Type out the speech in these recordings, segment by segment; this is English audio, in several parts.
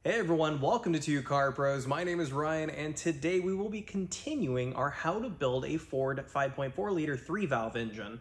Hey everyone, welcome to Two Car Pros. My name is Ryan, and today we will be continuing our how to build a Ford 5.4 liter 3-valve engine.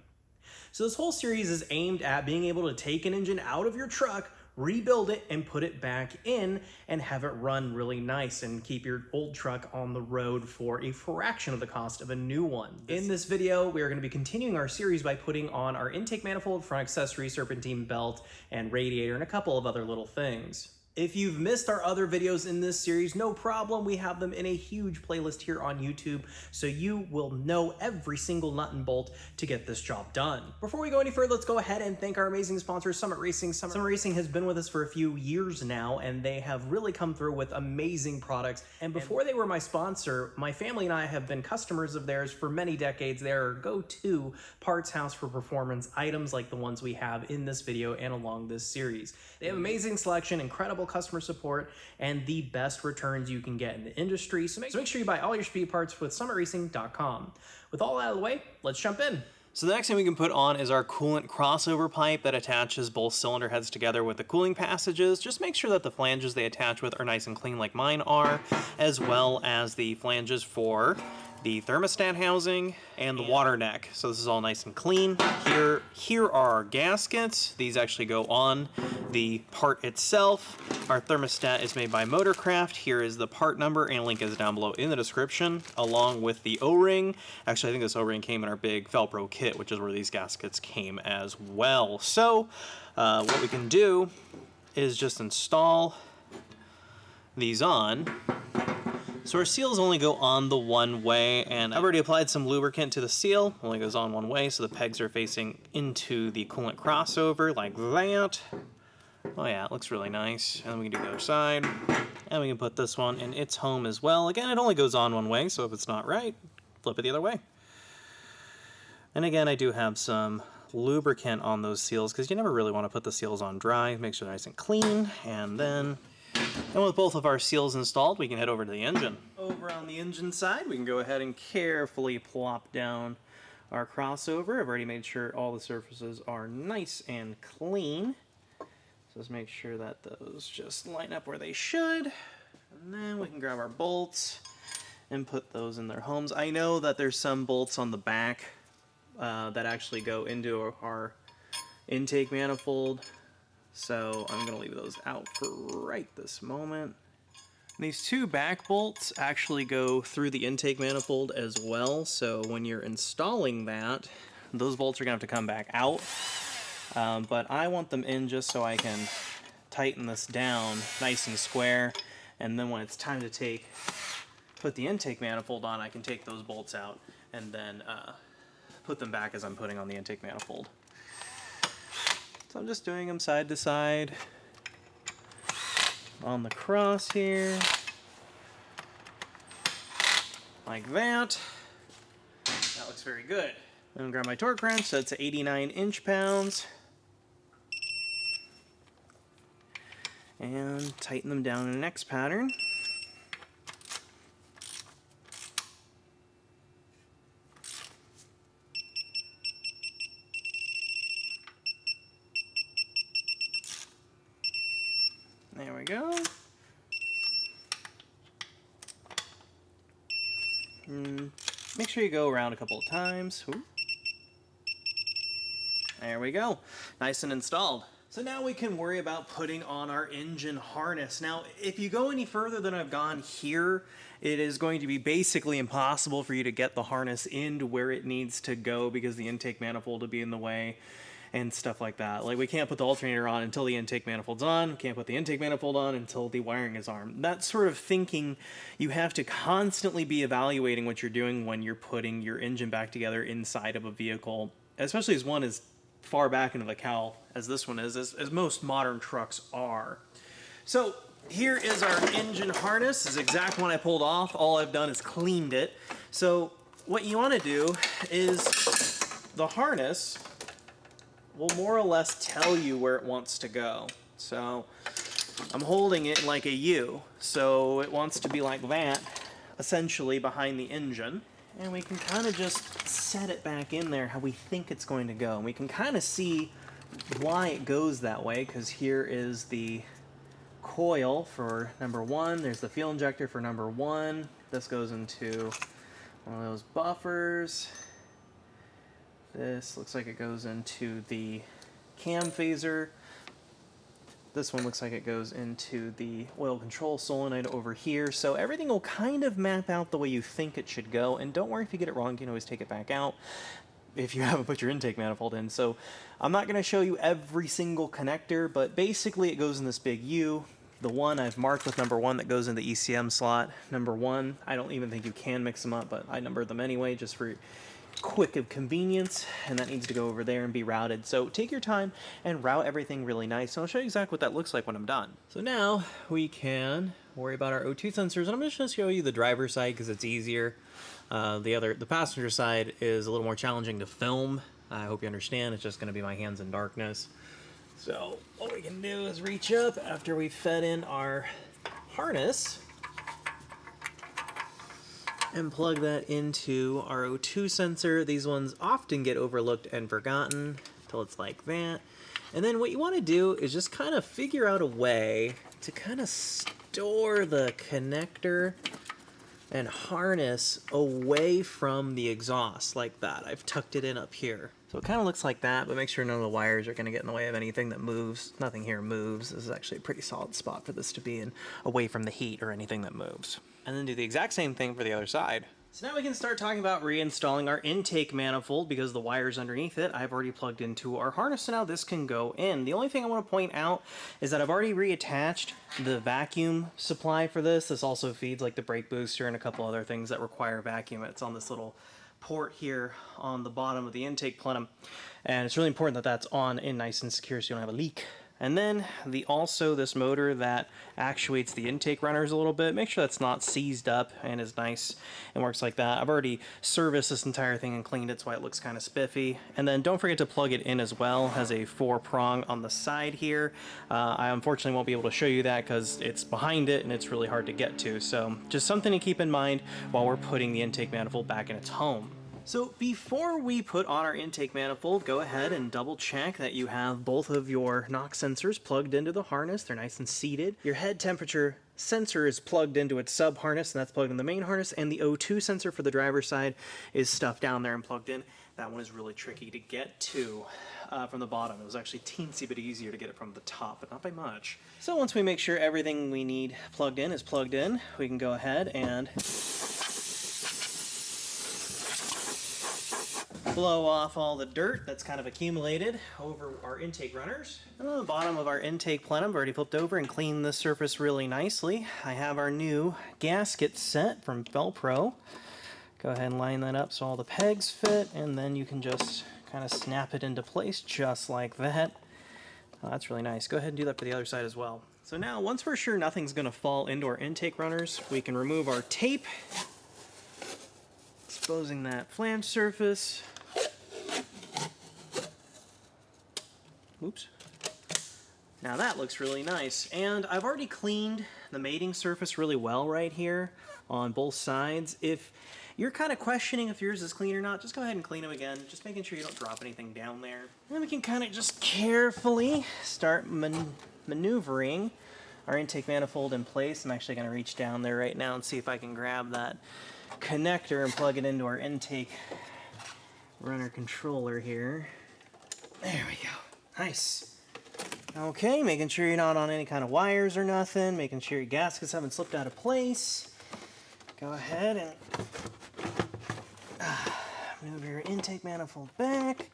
So this whole series is aimed at being able to take an engine out of your truck, rebuild it, and put it back in and have it run really nice and keep your old truck on the road for a fraction of the cost of a new one. In this video, we are going to be continuing our series by putting on our intake manifold, front accessory, serpentine belt, and radiator, and a couple of other little things. If you've missed our other videos in this series, no problem. We have them in a huge playlist here on YouTube, so you will know every single nut and bolt to get this job done. Before we go any further, let's go ahead and thank our amazing sponsor, Summit Racing. Summit Racing has been with us for a few years now, and they have really come through with amazing products. And before they were my sponsor, my family and I have been customers of theirs for many decades. They're our go-to parts house for performance items like the ones we have in this video and along this series. They have amazing selection, incredible customer support, and the best returns you can get in the industry. So make sure you buy all your speed parts with summitracing.com. With all that out of the way, let's jump in. So the next thing we can put on is our coolant crossover pipe that attaches both cylinder heads together with the cooling passages. Just make sure that the flanges they attach with are nice and clean like mine are, as well as the flanges for the thermostat housing and the water neck. So this is all nice and clean. Here are our gaskets. These actually go on the part itself. Our thermostat is made by Motorcraft. Here is the part number, and link is down below in the description, along with the O-ring. Actually, I think this O-ring came in our big Velcro kit, which is where these gaskets came as well. So what we can do is just install these on. So our seals only go on the one way, and I've already applied some lubricant to the seal. Only goes on one way, so the pegs are facing into the coolant crossover like that. Oh yeah, it looks really nice. And then we can do the other side. And we can put this one in its home as well. Again, it only goes on one way, so if it's not right, flip it the other way. And again, I do have some lubricant on those seals because you never really want to put the seals on dry. Make sure they're nice and clean. And with both of our seals installed, we can head over to the engine. Over on the engine side, we can go ahead and carefully plop down our crossover. I've already made sure all the surfaces are nice and clean. So let's make sure that those just line up where they should. And then we can grab our bolts and put those in their homes. I know that there's some bolts on the back that actually go into our intake manifold. So I'm going to leave those out for right this moment. These two back bolts actually go through the intake manifold as well. So when you're installing that, those bolts are going to have to come back out. But I want them in just so I can tighten this down nice and square. And then when it's time to put the intake manifold on, I can take those bolts out and then put them back as I'm putting on the intake manifold. So I'm just doing them side to side on the cross here, like that. That looks very good. I'm gonna grab my torque wrench, so it's 89 inch-pounds, and tighten them down in an X pattern. There we go. Make sure you go around a couple of times. Ooh. There we go. Nice and installed. So now we can worry about putting on our engine harness. Now, if you go any further than I've gone here, it is going to be basically impossible for you to get the harness into where it needs to go because the intake manifold will be in the way and stuff like that. Like, we can't put the alternator on until the intake manifold's on. We can't put the intake manifold on until the wiring is on. That sort of thinking, you have to constantly be evaluating what you're doing when you're putting your engine back together inside of a vehicle, especially as one is far back into the cowl as this one is, as most modern trucks are. So here is our engine harness. This is the exact one I pulled off. All I've done is cleaned it. So what you want to do is the harness will more or less tell you where it wants to go. So I'm holding it like a U, so it wants to be like that, essentially behind the engine. And we can kind of just set it back in there how we think it's going to go. And we can kind of see why it goes that way, because here is the coil for number 1. There's the fuel injector for number 1. This goes into one of those buffers. This looks like it goes into the cam phaser. This one looks like it goes into the oil control solenoid over here. So everything will kind of map out the way you think it should go. And don't worry if you get it wrong, you can always take it back out if you haven't put your intake manifold in. So I'm not going to show you every single connector, but basically it goes in this big U. The one I've marked with number 1 that goes in the ECM slot. Number 1, I don't even think you can mix them up, but I numbered them anyway just for quick of convenience, and that needs to go over there and be routed. So take your time and route everything really nice, and I'll show you exactly what that looks like when I'm done. So now we can worry about our O2 sensors, and I'm just going to show you the driver's side because it's easier. The passenger side is a little more challenging to film. I hope you understand. It's just going to be my hands in darkness. So what we can do is reach up after we've fed in our harness and plug that into our O2 sensor. These ones often get overlooked and forgotten until it's like that. And then what you want to do is just kind of figure out a way to kind of store the connector and harness away from the exhaust like that. I've tucked it in up here. So it kind of looks like that, but make sure none of the wires are going to get in the way of anything that moves. Nothing here moves. This is actually a pretty solid spot for this to be in, away from the heat or anything that moves. And then do the exact same thing for the other side. So now we can start talking about reinstalling our intake manifold because the wires underneath it I've already plugged into our harness, so now this can go in. The only thing I want to point out is that I've already reattached the vacuum supply for this. This also feeds like the brake booster and a couple other things that require vacuum. It's on this little port here on the bottom of the intake plenum, and it's really important that that's on and nice and secure so you don't have a leak. And then also this motor that actuates the intake runners a little bit, make sure that's not seized up and is nice and works like that. I've already serviced this entire thing and cleaned it, so it looks kind of spiffy. And then don't forget to plug it in as well. It has a 4-prong on the side here. I unfortunately won't be able to show you that because it's behind it and it's really hard to get to. So just something to keep in mind while we're putting the intake manifold back in its home. So before we put on our intake manifold, go ahead and double check that you have both of your NOx sensors plugged into the harness. They're nice and seated. Your head temperature sensor is plugged into its sub harness, and that's plugged in the main harness, and the O2 sensor for the driver's side is stuffed down there and plugged in. That one is really tricky to get to from the bottom. It was actually teensy bit easier to get it from the top, but not by much. So once we make sure everything we need plugged in is plugged in, we can go ahead and blow off all the dirt that's kind of accumulated over our intake runners. And on the bottom of our intake plenum, I've already flipped over and cleaned the surface really nicely. I have our new gasket set from Velcro. Go ahead and line that up so all the pegs fit, and then you can just kind of snap it into place just like that. Oh, that's really nice. Go ahead and do that for the other side as well. So now, once we're sure nothing's going to fall into our intake runners, we can remove our tape, exposing that flange surface. Oops. Now that looks really nice. And I've already cleaned the mating surface really well right here on both sides. If you're kind of questioning if yours is clean or not, just go ahead and clean them again, just making sure you don't drop anything down there. And then we can kind of just carefully start maneuvering our intake manifold in place. I'm actually going to reach down there right now and see if I can grab that connector and plug it into our intake runner controller here. There we go. Nice. Okay, making sure you're not on any kind of wires or nothing, making sure your gaskets haven't slipped out of place. Go ahead and move your intake manifold back.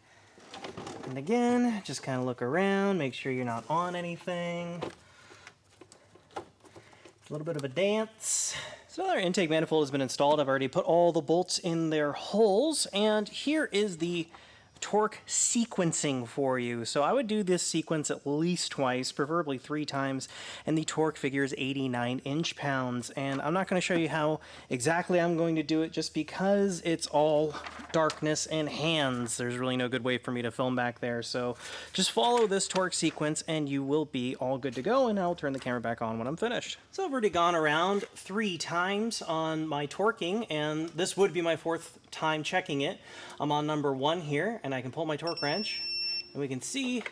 And again, just kind of look around, make sure you're not on anything. A little bit of a dance. So now our intake manifold has been installed. I've already put all the bolts in their holes, and here is the torque sequencing for you. So I would do this sequence at least twice, preferably 3 times, and the torque figure is 89 inch-pounds. And I'm not going to show you how exactly I'm going to do it just because it's all darkness and hands. There's really no good way for me to film back there. So just follow this torque sequence and you will be all good to go, and I'll turn the camera back on when I'm finished. So I've already gone around 3 times on my torquing, and this would be my 4th time checking it. I'm on number 1 here, and I can pull my torque wrench, and we can see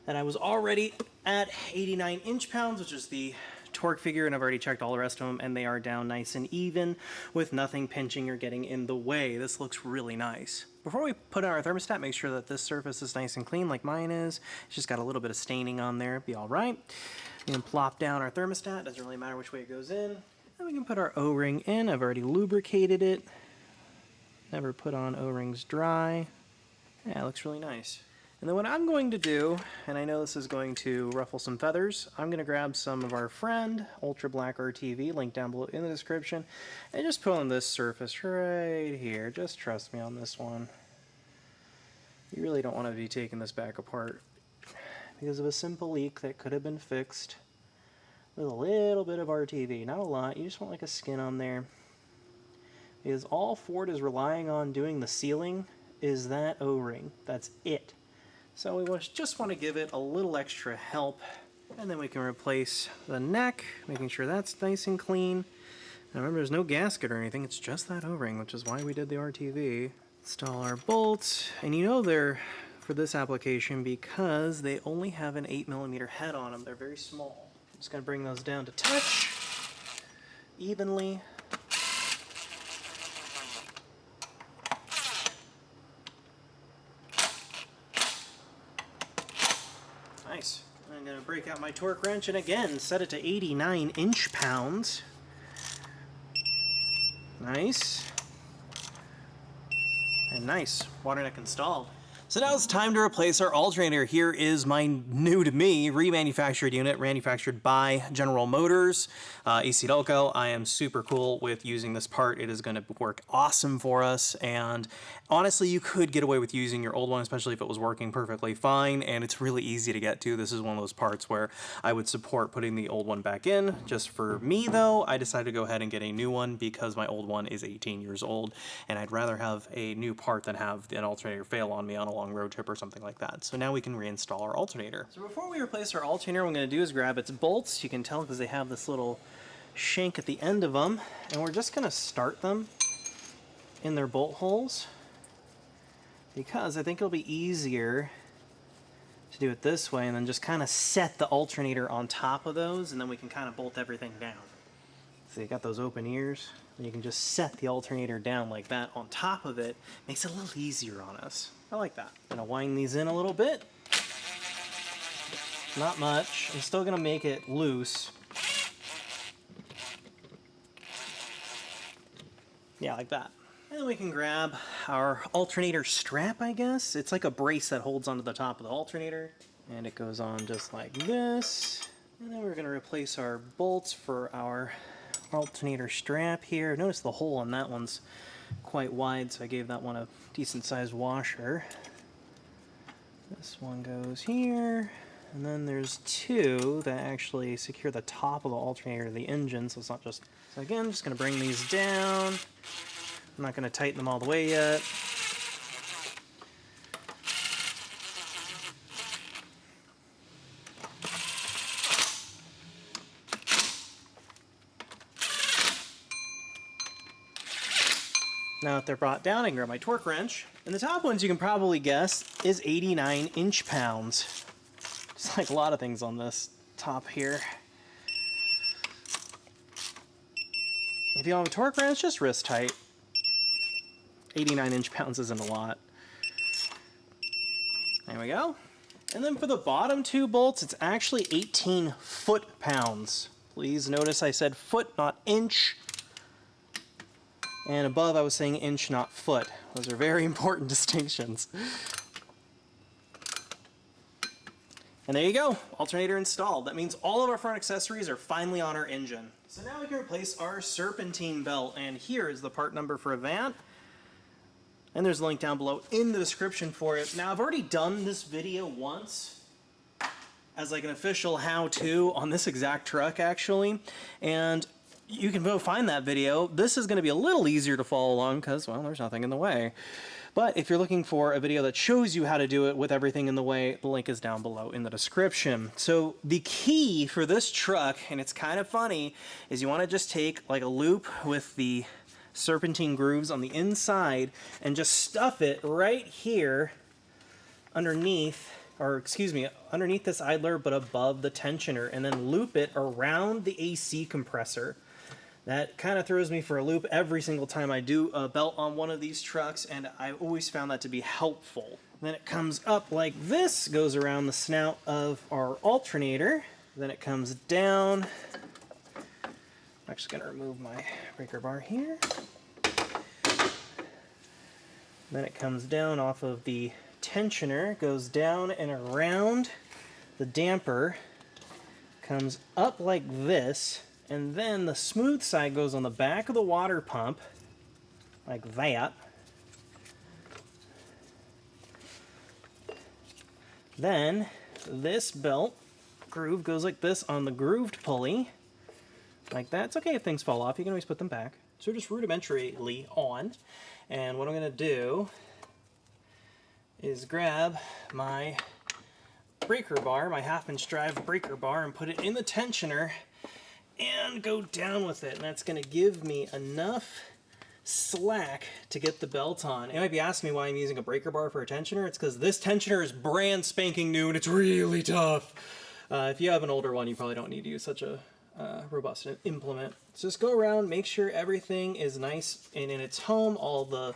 that I was already at 89 inch-pounds, which is the torque figure, and I've already checked all the rest of them, and they are down nice and even with nothing pinching or getting in the way. This looks really nice. Before we put on our thermostat, make sure that this surface is nice and clean like mine is. It's just got a little bit of staining on there. Be all right. We can plop down our thermostat. Doesn't really matter which way it goes in. And we can put our O-ring in. I've already lubricated it. Never put on O-rings dry. Yeah, it looks really nice. And then what I'm going to do, and I know this is going to ruffle some feathers, I'm going to grab some of our friend Ultra Black RTV, link down below in the description, and just put on this surface right here. Just trust me on this one. You really don't want to be taking this back apart because of a simple leak that could have been fixed with a little bit of RTV. Not a lot, you just want like a skin on there. Because all Ford is relying on doing the sealing is that O-ring. That's it. So we just want to give it a little extra help, and then we can replace the neck, making sure that's nice and clean. Now remember, there's no gasket or anything, it's just that O-ring, which is why we did the RTV. Install our bolts, and you know they're for this application because they only have an 8mm head on them. They're very small. I'm just going to bring those down to touch evenly. Nice. I'm going to break out my torque wrench and again set it to 89 inch-pounds. Nice. And nice. Water neck installed. So now it's time to replace our alternator. Here is my new to me remanufactured unit, manufactured by General Motors, AC Delco. I am super cool with using this part. It is going to work awesome for us, and honestly, you could get away with using your old one, especially if it was working perfectly fine, and it's really easy to get to. This is one of those parts where I would support putting the old one back in. Just for me, though, I decided to go ahead and get a new one because my old one is 18 years old, and I'd rather have a new part than have an alternator fail on me on a long road trip or something like that. So now we can reinstall our alternator. So before we replace our alternator, what I'm going to do is grab its bolts. You can tell because they have this little shank at the end of them, and we're just going to start them in their bolt holes because I think it'll be easier to do it this way and then just kind of set the alternator on top of those, and then we can kind of bolt everything down. So you got those open ears, and you can just set the alternator down like that on top of it. Makes it a little easier on us. I like that. I'm gonna wind these in a little bit. Not much. I'm still gonna make it loose. Yeah, like that. And then we can grab our alternator strap, I guess. It's like a brace that holds onto the top of the alternator. And it goes on just like this. And then we're gonna replace our bolts for our alternator strap here. Notice the hole on that one's quite wide, so I gave that one a decent sized washer. This one goes here, and then there's two that actually secure the top of the alternator to the engine, so it's not just... So again, just going to bring these down. I'm not going to tighten them all the way yet. Now that they're brought down, I can grab my torque wrench. And the top ones, you can probably guess, is 89 inch-pounds. Just like a lot of things on this top here. If you don't have a torque wrench, just wrist tight. 89 inch-pounds isn't a lot. There we go. And then for the bottom two bolts, it's actually 18 foot-pounds. Please notice I said foot, not inch. And above I was saying inch, not foot. Those are very important distinctions. And there you go, alternator installed. That means all of our front accessories are finally on our engine. So now we can replace our serpentine belt, and here is the part number for Avant. And there's a link down below in the description for it. Now I've already done this video once as like an official how-to on this exact truck actually, and you can go find that video. This is going to be a little easier to follow along because, well, there's nothing in the way. But if you're looking for a video that shows you how to do it with everything in the way, the link is down below in the description. So the key for this truck, and it's kind of funny, is you want to just take like a loop with the serpentine grooves on the inside and just stuff it right here underneath or excuse me, underneath this idler, but above the tensioner, and then loop it around the AC compressor. That kind of throws me for a loop every single time I do a belt on one of these trucks, and I've always found that to be helpful. Then it comes up like this, goes around the snout of our alternator, then it comes down. I'm actually going to remove my breaker bar here. Then it comes down off of the tensioner, goes down and around the damper, comes up like this, and then the smooth side goes on the back of the water pump, like that. Then this belt groove goes like this on the grooved pulley, like that. It's okay if things fall off, you can always put them back. So just rudimentarily on. And what I'm going to do is grab my breaker bar, my 1/2" drive breaker bar, and put it in the tensioner and go down with it. And that's going to give me enough slack to get the belt on. You might be asking me why I'm using a breaker bar for a tensioner. It's because this tensioner is brand spanking new and it's really tough. If you have an older one, you probably don't need to use such a robust implement. So just go around, make sure everything is nice and in its home. All the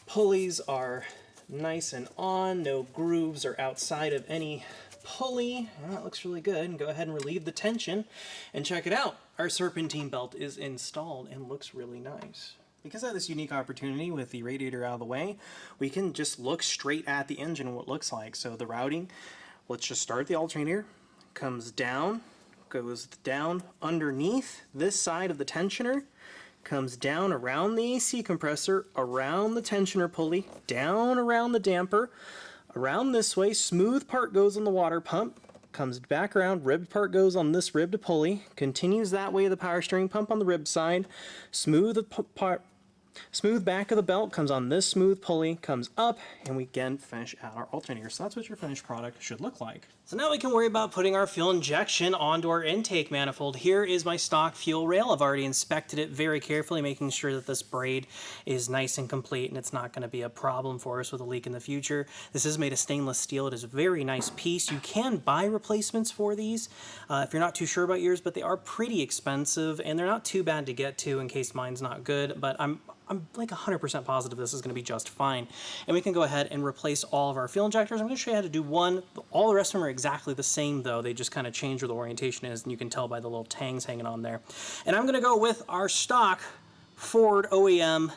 pulleys are nice and on, no grooves are outside of any pulley. Well, that looks really good. And go ahead and relieve the tension and check it out. Our serpentine belt is installed and looks really nice. Because I have this unique opportunity with the radiator out of the way, we can just look straight at the engine and what it looks like. So the routing, let's just start the alternator, comes down, goes down underneath this side of the tensioner, comes down around the AC compressor, around the tensioner pulley, down around the damper, around this way, smooth part goes on the water pump, comes back around, ribbed part goes on this ribbed pulley, continues that way the power steering pump on the rib side, smooth back of the belt comes on this smooth pulley, comes up, and we again finish out our alternator. So that's what your finished product should look like. So now we can worry about putting our fuel injection onto our intake manifold. Here is my stock fuel rail. I've already inspected it very carefully, making sure that this braid is nice and complete and it's not going to be a problem for us with a leak in the future. This is made of stainless steel. It is a very nice piece. You can buy replacements for these if you're not too sure about yours, but they are pretty expensive and they're not too bad to get to in case mine's not good, but I'm like 100% positive this is going to be just fine. And we can go ahead and replace all of our fuel injectors. I'm going to show you how to do one. All the rest of them are exactly the same though. They just kind of change where the orientation is, and you can tell by the little tangs hanging on there. And I'm going to go with our stock Ford OEM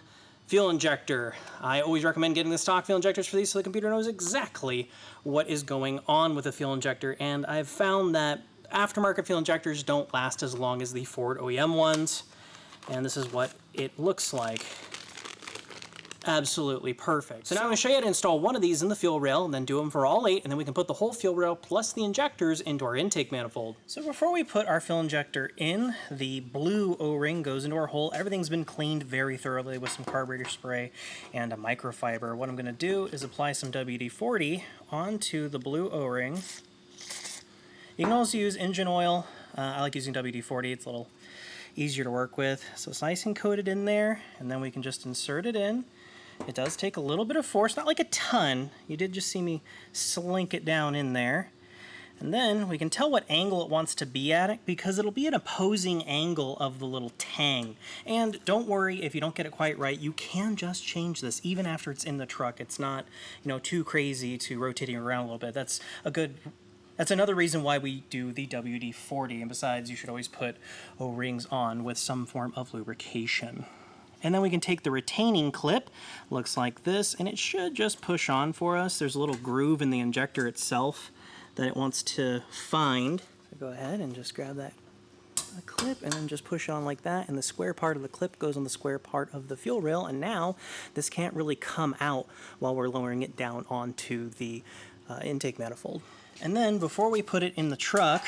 fuel injector. I always recommend getting the stock fuel injectors for these so the computer knows exactly what is going on with the fuel injector. And I've found that aftermarket fuel injectors don't last as long as the Ford OEM ones. And this is what it looks like. Absolutely perfect. So now I'm going to show you how to install one of these in the fuel rail and then do them for all 8, and then we can put the whole fuel rail plus the injectors into our intake manifold. So before we put our fuel injector in, the blue O-ring goes into our hole. Everything's been cleaned very thoroughly with some carburetor spray and a microfiber. What I'm going to do is apply some WD-40 onto the blue O-ring. You can also use engine oil. I like using WD-40. It's a little easier to work with. So it's nice and coated in there, and then we can just insert it in. It does take a little bit of force, not like a ton. You did just see me slink it down in there. And then we can tell what angle it wants to be at because it'll be an opposing angle of the little tang. And don't worry if you don't get it quite right, you can just change this even after it's in the truck. It's not, too crazy to rotating around a little bit. That's another reason why we do the WD-40, and besides, you should always put O-rings on with some form of lubrication. And then we can take the retaining clip, looks like this, and it should just push on for us. There's a little groove in the injector itself that it wants to find. So go ahead and just grab that clip and then just push on like that, and the square part of the clip goes on the square part of the fuel rail, and now this can't really come out while we're lowering it down onto the intake manifold. And then before we put it in the truck,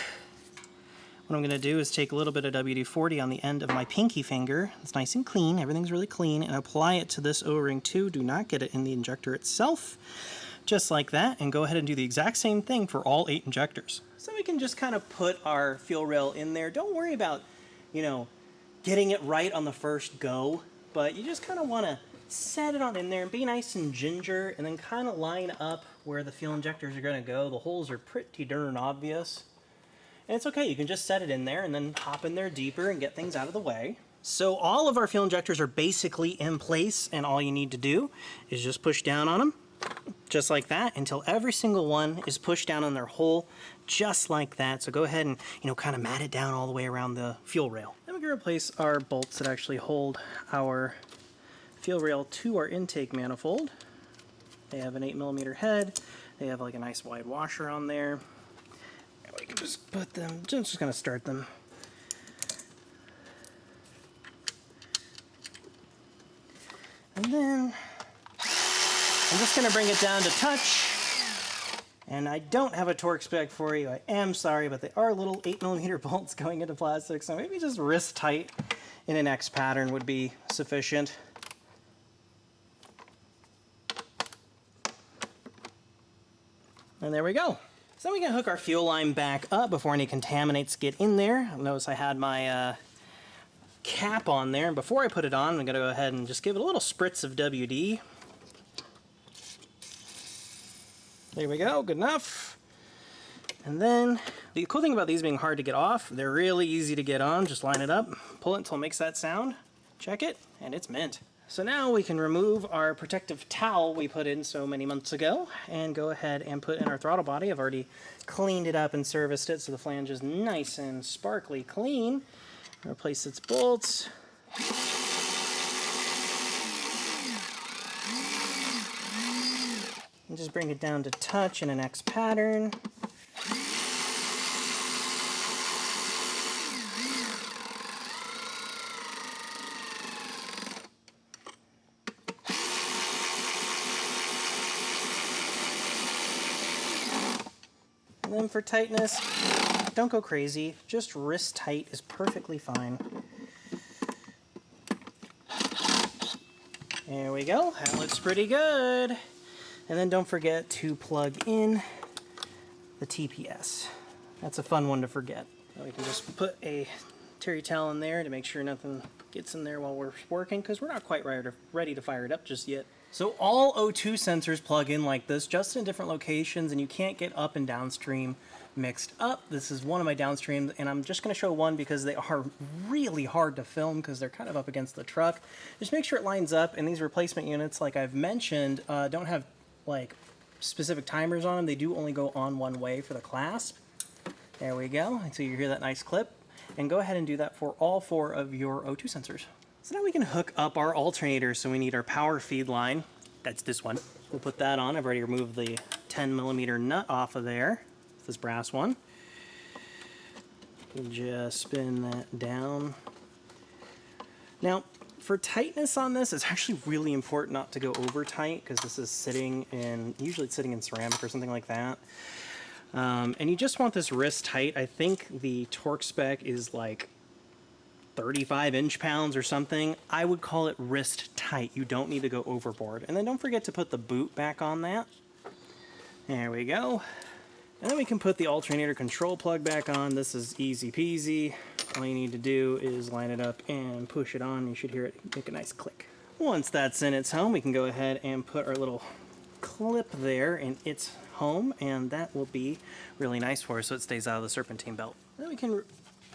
what I'm going to do is take a little bit of WD-40 on the end of my pinky finger. It's nice and clean, everything's really clean, and apply it to this O-ring too. Do not get it in the injector itself. Just like that, and go ahead and do the exact same thing for all 8 injectors. So we can just kind of put our fuel rail in there. Don't worry about, getting it right on the first go, but you just kind of want to set it on in there and be nice and ginger, and then kind of line up where the fuel injectors are going to go. The holes are pretty darn obvious. And it's okay, you can just set it in there and then hop in there deeper and get things out of the way. So all of our fuel injectors are basically in place, and all you need to do is just push down on them, just like that, until every single one is pushed down on their hole, just like that. So go ahead and, kind of mat it down all the way around the fuel rail. Then we can replace our bolts that actually hold our fuel rail to our intake manifold. They have an 8mm head. They have like a nice wide washer on there. And we can just put them, just gonna start them. And then I'm just going to bring it down to touch. And I don't have a torque spec for you. I am sorry, but they are little 8mm bolts going into plastic, so maybe just wrist tight in an X pattern would be sufficient. And there we go. So then we can hook our fuel line back up before any contaminants get in there. Notice I had my cap on there, and before I put it on, I'm going to go ahead and just give it a little spritz of WD. There we go, good enough. And then the cool thing about these being hard to get off, they're really easy to get on. Just line it up, pull it until it makes that sound, check it, and it's mint. So now we can remove our protective towel we put in so many months ago and go ahead and put in our throttle body. I've already cleaned it up and serviced it so the flange is nice and sparkly clean. Replace its bolts. And just bring it down to touch in an X pattern. And then for tightness, don't go crazy, just wrist tight is perfectly fine. There we go, that looks pretty good. And then don't forget to plug in the TPS. That's a fun one to forget. We can just put a terry towel in there to make sure nothing gets in there while we're working, because we're not quite ready to fire it up just yet. So all O2 sensors plug in like this, just in different locations, and you can't get up and downstream mixed up. This is one of my downstreams, and I'm just going to show one because they are really hard to film because they're kind of up against the truck. Just make sure it lines up, and these replacement units, like I've mentioned, don't have like specific timers on them. They do only go on one way for the clasp. There we go. And so you hear that nice clip. And go ahead and do that for all 4 of your O2 sensors. So now we can hook up our alternator. So we need our power feed line. That's this one. We'll put that on. I've already removed the 10mm nut off of there. It's this brass one. Just spin that down. Now, for tightness on this, it's actually really important not to go over tight because this is sitting in, usually it's sitting in ceramic or something like that. And you just want this wrist tight. I think the torque spec is like 35 inch-pounds or something. I would call it wrist tight. You don't need to go overboard. And then don't forget to put the boot back on that. There we go. And then we can put the alternator control plug back on. This is easy peasy. All you need to do is line it up and push it on. You should hear it make a nice click. Once that's in its home, we can go ahead and put our little clip there in its home, and that will be really nice for us so it stays out of the serpentine belt. Then we can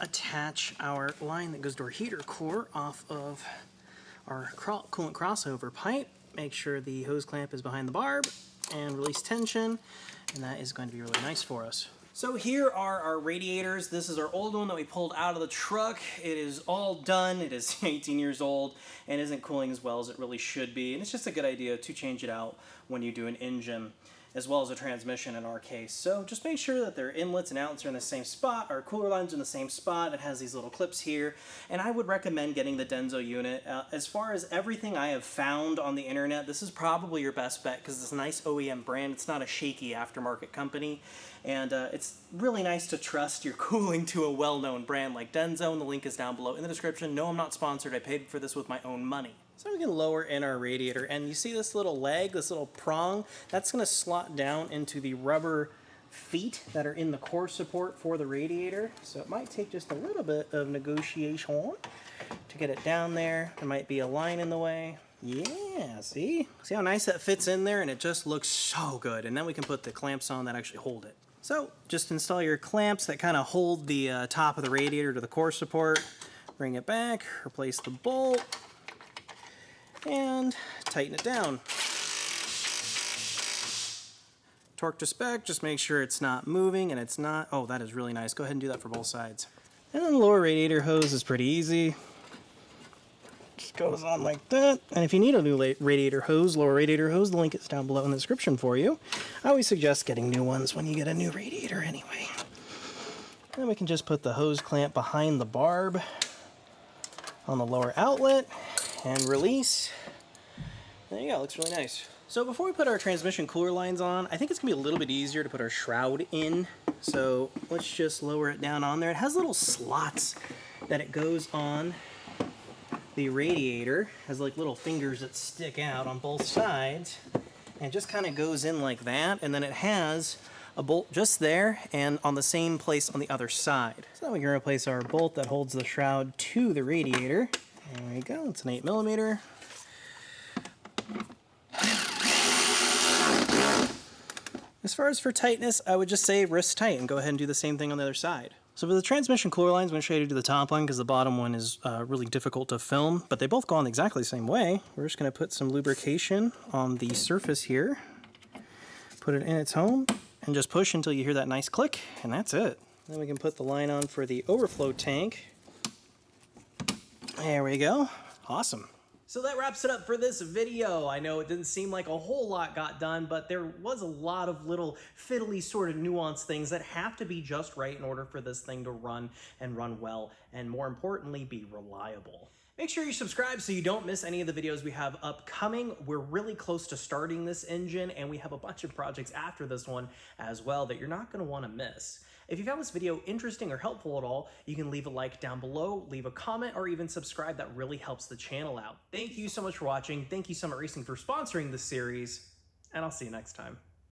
attach our line that goes to our heater core off of our coolant crossover pipe. Make sure the hose clamp is behind the barb and release tension, and that is going to be really nice for us. So here are our radiators. This is our old one that we pulled out of the truck. It is all done. It is 18 years old and isn't cooling as well as it really should be. And it's just a good idea to change it out when you do an engine, as well as a transmission in our case. So just make sure that their inlets and outlets are in the same spot. Our cooler line's in the same spot. It has these little clips here. And I would recommend getting the Denso unit. As far as everything I have found on the internet, this is probably your best bet because it's a nice OEM brand. It's not a shaky aftermarket company. And it's really nice to trust your cooling to a well-known brand like Denso, and the link is down below in the description. No, I'm not sponsored. I paid for this with my own money. So we can lower in our radiator, and you see this little leg, this little prong, that's going to slot down into the rubber feet that are in the core support for the radiator. So it might take just a little bit of negotiation to get it down there. There might be a line in the way. Yeah. Yeah, see how nice that fits in there, and it just looks so good. And then we can put the clamps on that actually hold it. So just install your clamps that kind of hold the top of the radiator to the core support. Bring it back, replace the bolt, and tighten it down. Torque to spec, just make sure it's not moving, and it's not. Oh, that is really nice. Go ahead and do that for both sides. And then the lower radiator hose is pretty easy. Just goes on like that. And if you need a new radiator hose, lower radiator hose, the link is down below in the description for you. I always suggest getting new ones when you get a new radiator anyway. And then we can just put the hose clamp behind the barb on the lower outlet and release. There you go, it looks really nice. So before we put our transmission cooler lines on, I think it's gonna be a little bit easier to put our shroud in. So let's just lower it down on there. It has little slots that it goes on the radiator. It has like little fingers that stick out on both sides, and it just kind of goes in like that. And then it has a bolt just there and on the same place on the other side. So we can replace our bolt that holds the shroud to the radiator. There we go, it's an 8mm. As far as for tightness, I would just say wrist tight and go ahead and do the same thing on the other side. So for the transmission cooler lines, I'm going to show you to do the top one because the bottom one is really difficult to film, but they both go on exactly the same way. We're just going to put some lubrication on the surface here, put it in its home, and just push until you hear that nice click, and that's it. Then we can put the line on for the overflow tank. There we go. Awesome. So that wraps it up for this video. I know it didn't seem like a whole lot got done, but there was a lot of little fiddly sort of nuanced things that have to be just right in order for this thing to run and run well, and more importantly, be reliable. Make sure you subscribe so you don't miss any of the videos we have upcoming. We're really close to starting this engine, and we have a bunch of projects after this one as well that you're not going to want to miss. If you found this video interesting or helpful at all, you can leave a like down below, leave a comment, or even subscribe. That really helps the channel out. Thank you so much for watching. Thank you Summit Racing for sponsoring this series, and I'll see you next time.